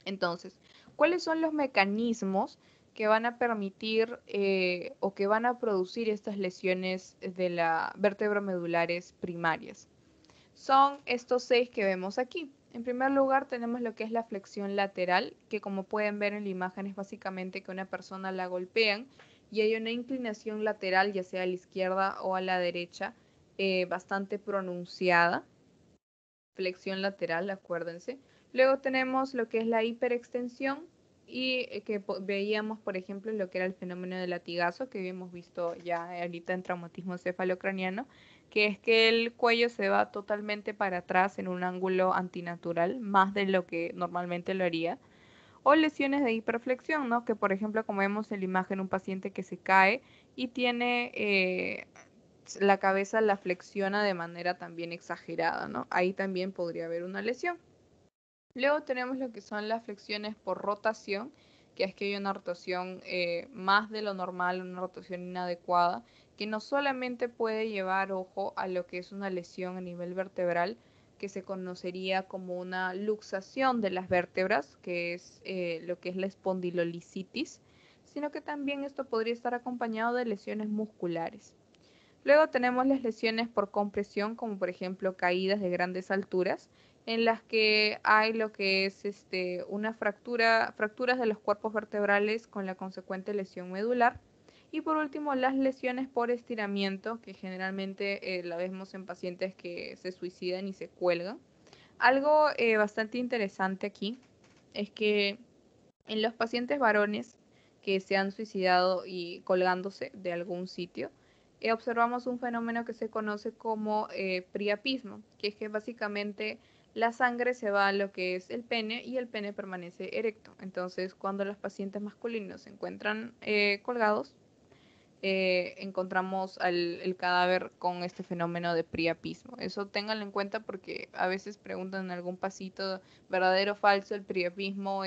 Entonces, ¿cuáles son los mecanismos que van a permitir o que van a producir estas lesiones de la vértebro-medulares primarias? Son estos 6 que vemos aquí. En primer lugar tenemos lo que es la flexión lateral, que como pueden ver en la imagen es básicamente que una persona la golpean y hay una inclinación lateral, ya sea a la izquierda o a la derecha, bastante pronunciada. Flexión lateral, acuérdense. Luego tenemos lo que es la hiperextensión y que veíamos, por ejemplo, lo que era el fenómeno del latigazo, que habíamos visto ya ahorita en traumatismo cefalocraniano, que es que el cuello se va totalmente para atrás en un ángulo antinatural, más de lo que normalmente lo haría. O lesiones de hiperflexión, ¿no? Que por ejemplo, como vemos en la imagen, un paciente que se cae y tiene la cabeza la flexiona de manera también exagerada, ¿no? Ahí también podría haber una lesión. Luego tenemos lo que son las flexiones por rotación, que es que hay una rotación más de lo normal, una rotación inadecuada, que no solamente puede llevar, ojo, a lo que es una lesión a nivel vertebral, que se conocería como una luxación de las vértebras, que es lo que es la espondilolicitis, sino que también esto podría estar acompañado de lesiones musculares. Luego tenemos las lesiones por compresión, como por ejemplo caídas de grandes alturas, en las que hay lo que es una fracturas de los cuerpos vertebrales con la consecuente lesión medular. Y por último, las lesiones por estiramiento, que generalmente la vemos en pacientes que se suicidan y se cuelgan. Algo bastante interesante aquí es que en los pacientes varones que se han suicidado y colgándose de algún sitio, observamos un fenómeno que se conoce como priapismo, que es que básicamente la sangre se va a lo que es el pene y el pene permanece erecto. Entonces, cuando los pacientes masculinos se encuentran colgados, encontramos el cadáver con este fenómeno de priapismo. Eso ténganlo en cuenta porque a veces preguntan en algún pasito, ¿verdadero o falso? El priapismo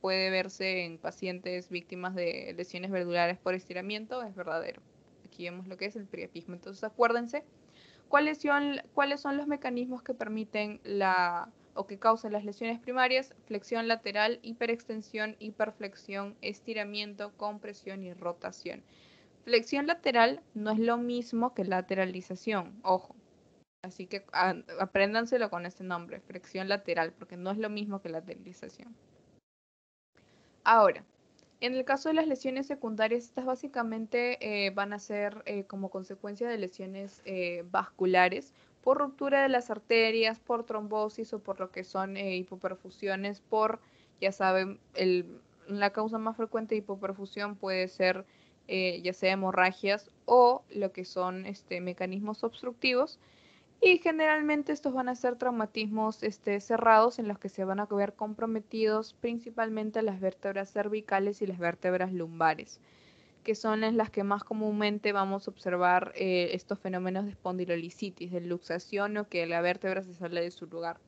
puede verse en pacientes víctimas de lesiones medulares por estiramiento, es verdadero. Aquí vemos lo que es el priapismo. Entonces acuérdense, ¿cuáles son los mecanismos que permiten o que causan las lesiones primarias? Flexión lateral, hiperextensión, hiperflexión, estiramiento, compresión y rotación. Flexión lateral no es lo mismo que lateralización, ojo. Así que apréndanselo con este nombre, flexión lateral, porque no es lo mismo que lateralización. Ahora, en el caso de las lesiones secundarias, estas básicamente van a ser como consecuencia de lesiones vasculares por ruptura de las arterias, por trombosis o por lo que son hipoperfusiones, ya saben, la causa más frecuente de hipoperfusión puede ser ya sea hemorragias o lo que son mecanismos obstructivos. Y generalmente estos van a ser traumatismos cerrados en los que se van a ver comprometidos principalmente las vértebras cervicales y las vértebras lumbares, que son en las que más comúnmente vamos a observar estos fenómenos de espondilolicitis, de luxación o que la vértebra se sale de su lugar.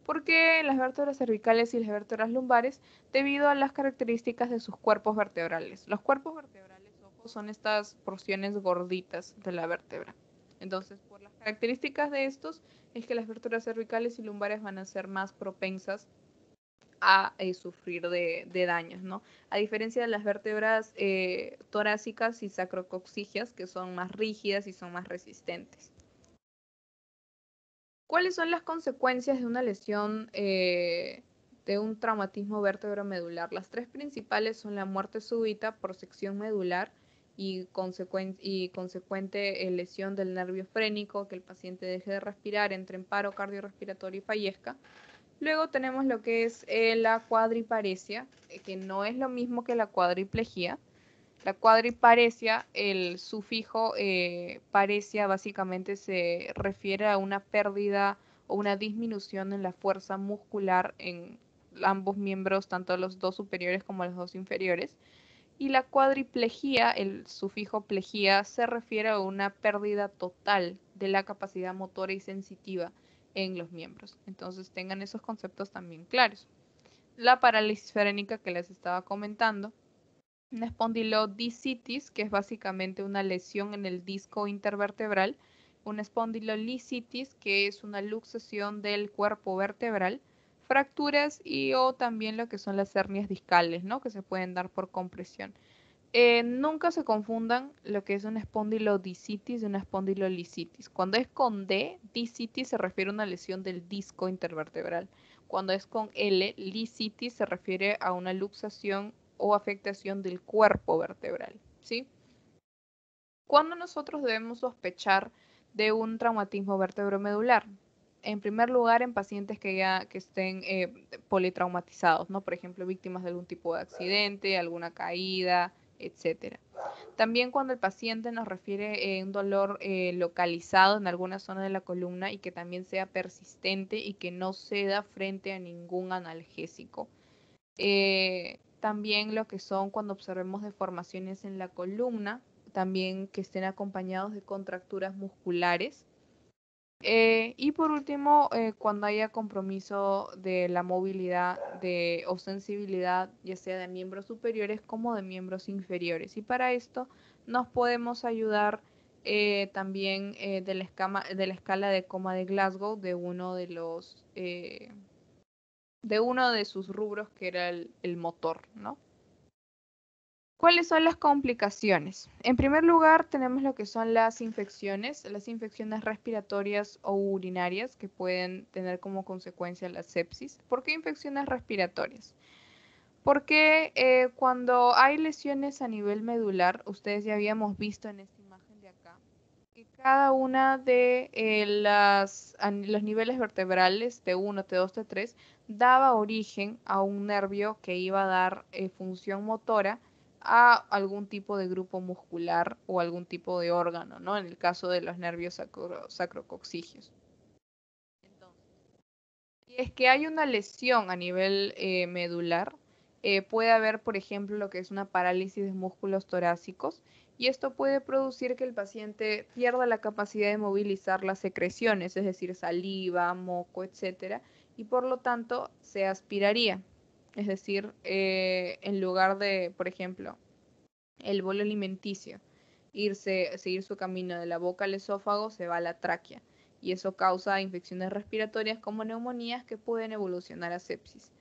¿Por qué las vértebras cervicales y las vértebras lumbares? Debido a las características de sus cuerpos vertebrales. Los cuerpos vertebrales, ojo, son estas porciones gorditas de la vértebra. Entonces, por las características de estos, es que las vértebras cervicales y lumbares van a ser más propensas a sufrir de daños, ¿no? A diferencia de las vértebras torácicas y sacrococcígeas, que son más rígidas y son más resistentes. ¿Cuáles son las consecuencias de una lesión de un traumatismo vértebro-medular? Las tres principales son la muerte súbita por sección medular y consecuente lesión del nervio frénico, que el paciente deje de respirar, entre en paro cardiorrespiratorio y fallezca. Luego tenemos lo que es la cuadriparesia, que no es lo mismo que la cuadriplejía. La cuadriparesia, el sufijo paresia básicamente se refiere a una pérdida o una disminución en la fuerza muscular en ambos miembros, tanto los dos superiores como los dos inferiores. Y la cuadriplejía, el sufijo plejía, se refiere a una pérdida total de la capacidad motora y sensitiva en los miembros. Entonces tengan esos conceptos también claros. La parálisis frénica que les estaba comentando, una espondilodicitis, que es básicamente una lesión en el disco intervertebral, una espondilolicitis, que es una luxación del cuerpo vertebral, fracturas y o también lo que son las hernias discales, ¿no? Que se pueden dar por compresión. Nunca se confundan lo que es una espondilodicitis y una espondilolicitis. Cuando es con D, dicitis se refiere a una lesión del disco intervertebral. Cuando es con L, licitis se refiere a una luxación o afectación del cuerpo vertebral. ¿sí? ¿Cuándo nosotros debemos sospechar de un traumatismo vertebromedular? En primer lugar, en pacientes que estén politraumatizados, ¿no? Por ejemplo, víctimas de algún tipo de accidente, alguna caída, etcétera. También cuando el paciente nos refiere un dolor localizado en alguna zona de la columna y que también sea persistente y que no ceda frente a ningún analgésico. También lo que son cuando observemos deformaciones en la columna, también que estén acompañados de contracturas musculares. Y por último, cuando haya compromiso de la movilidad o sensibilidad, ya sea de miembros superiores como de miembros inferiores. Y para esto nos podemos ayudar también de la escala de coma de Glasgow, de uno de sus rubros que era el motor, ¿no? ¿Cuáles son las complicaciones? En primer lugar, tenemos lo que son las infecciones respiratorias o urinarias que pueden tener como consecuencia la sepsis. ¿Por qué infecciones respiratorias? Porque cuando hay lesiones a nivel medular, ustedes ya habíamos visto en esta imagen de acá, que cada una de los niveles vertebrales T1, T2, T3 daba origen a un nervio que iba a dar función motora a algún tipo de grupo muscular o algún tipo de órgano, ¿no? En el caso de los nervios sacrocoxigios. Entonces, si es que hay una lesión a nivel medular, puede haber, por ejemplo, lo que es una parálisis de músculos torácicos, y esto puede producir que el paciente pierda la capacidad de movilizar las secreciones, es decir, saliva, moco, etcétera, y por lo tanto se aspiraría. Es decir, en lugar de, por ejemplo, el bolo alimenticio, seguir su camino de la boca al esófago, se va a la tráquea. Y eso causa infecciones respiratorias como neumonías que pueden evolucionar a sepsis.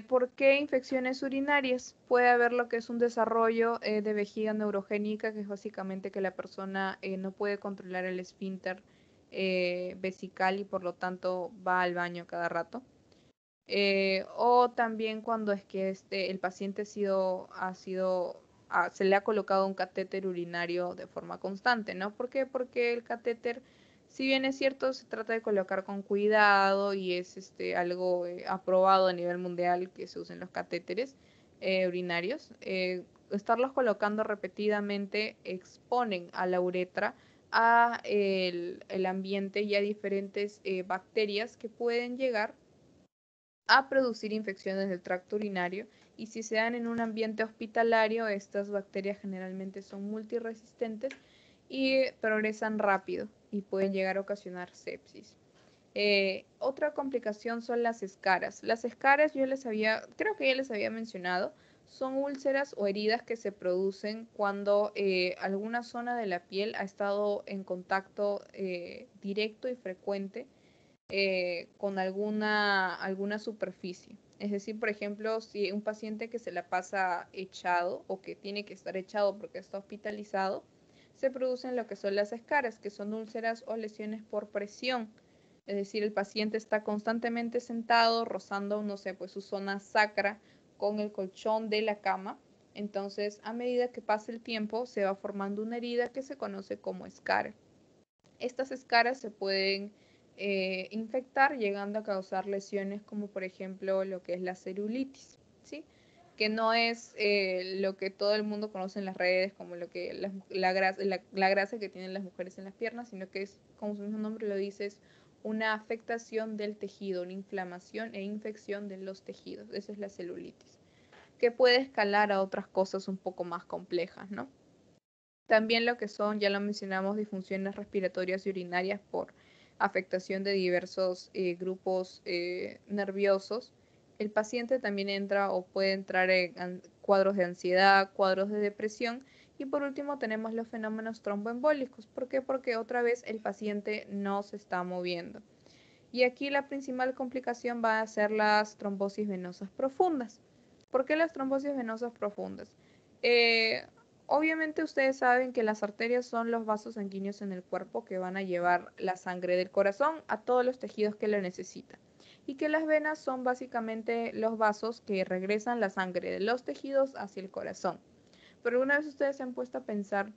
¿Por qué infecciones urinarias? Puede haber lo que es un desarrollo de vejiga neurogénica, que es básicamente que la persona no puede controlar el esfínter vesical y por lo tanto va al baño cada rato. O también cuando es que el paciente se le ha colocado un catéter urinario de forma constante, ¿no? ¿Por qué? Porque el catéter, si bien es cierto, se trata de colocar con cuidado y es algo aprobado a nivel mundial que se usen los catéteres urinarios, estarlos colocando repetidamente exponen a la uretra a el ambiente y a diferentes bacterias que pueden llegar a producir infecciones del tracto urinario, y si se dan en un ambiente hospitalario, estas bacterias generalmente son multiresistentes y progresan rápido y pueden llegar a ocasionar sepsis. Otra complicación son las escaras. Las escaras creo que ya les había mencionado, son úlceras o heridas que se producen cuando alguna zona de la piel ha estado en contacto directo y frecuente con alguna superficie. Es decir, por ejemplo, si un paciente que se la pasa echado o que tiene que estar echado porque está hospitalizado, se producen lo que son las escaras, que son úlceras o lesiones por presión. Es decir, el paciente está constantemente sentado, rozando, no sé, pues su zona sacra con el colchón de la cama. Entonces, a medida que pasa el tiempo, se va formando una herida que se conoce como escara. Estas escaras se pueden infectar, llegando a causar lesiones como por ejemplo lo que es la celulitis, ¿sí? Que no es lo que todo el mundo conoce en las redes como lo que la grasa que tienen las mujeres en las piernas, sino que es, como su mismo nombre lo dice, es una afectación del tejido, una inflamación e infección de los tejidos. Esa es la celulitis, que puede escalar a otras cosas un poco más complejas, ¿no? También lo que son, ya lo mencionamos, disfunciones respiratorias y urinarias por afectación de diversos grupos nerviosos. El paciente también entra o puede entrar en cuadros de ansiedad, cuadros de depresión. Y por último tenemos los fenómenos tromboembólicos. ¿Por qué? Porque otra vez el paciente no se está moviendo. Y aquí la principal complicación va a ser las trombosis venosas profundas. ¿Por qué las trombosis venosas profundas? Eh, Obviamente ustedes saben que las arterias son los vasos sanguíneos en el cuerpo que van a llevar la sangre del corazón a todos los tejidos que lo necesitan. Y que las venas son básicamente los vasos que regresan la sangre de los tejidos hacia el corazón. pero una vez ustedes se han puesto a pensar,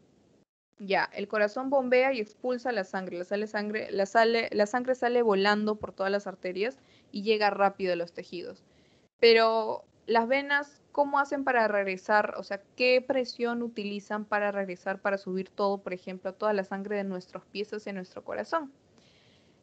ya, el corazón bombea y expulsa la sangre, la sangre sale volando por todas las arterias y llega rápido a los tejidos. Pero las venas, ¿cómo hacen para regresar? O sea, ¿qué presión utilizan para regresar, para subir todo, por ejemplo, toda la sangre de nuestros pies hacia nuestro corazón?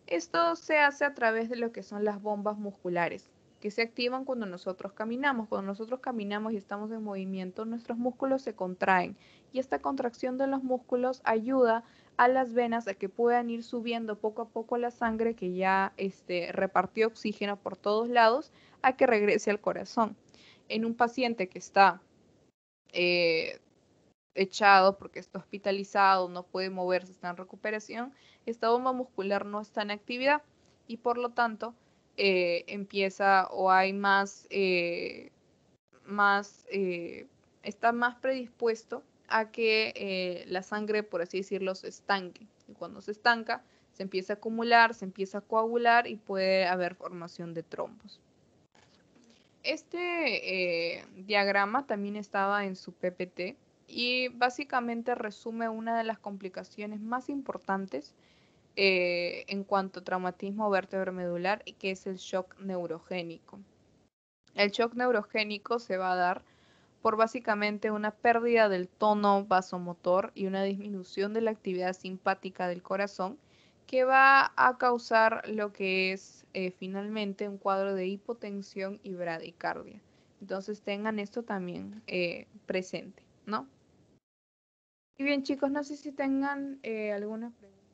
Esto se hace a través de lo que son las bombas musculares, que se activan cuando nosotros caminamos. Cuando nosotros caminamos y estamos en movimiento, nuestros músculos se contraen y esta contracción de los músculos ayuda a las venas a que puedan ir subiendo poco a poco la sangre que ya repartió oxígeno por todos lados a que regrese al corazón. En un paciente que está eh, echado porque está hospitalizado, no puede moverse, está en recuperación, esta bomba muscular no está en actividad y por lo tanto empieza o hay está más predispuesto a que la sangre, por así decirlo, se estanque. Y cuando se estanca, se empieza a acumular, se empieza a coagular y puede haber formación de trombos. Este diagrama también estaba en su PPT y básicamente resume una de las complicaciones más importantes en cuanto a traumatismo vértebro-medular, que es el shock neurogénico. El shock neurogénico se va a dar por básicamente una pérdida del tono vasomotor y una disminución de la actividad simpática del corazón que va a causar lo que es finalmente un cuadro de hipotensión y bradicardia. Entonces tengan esto también presente, ¿no? Y bien chicos, no sé si tengan alguna pregunta.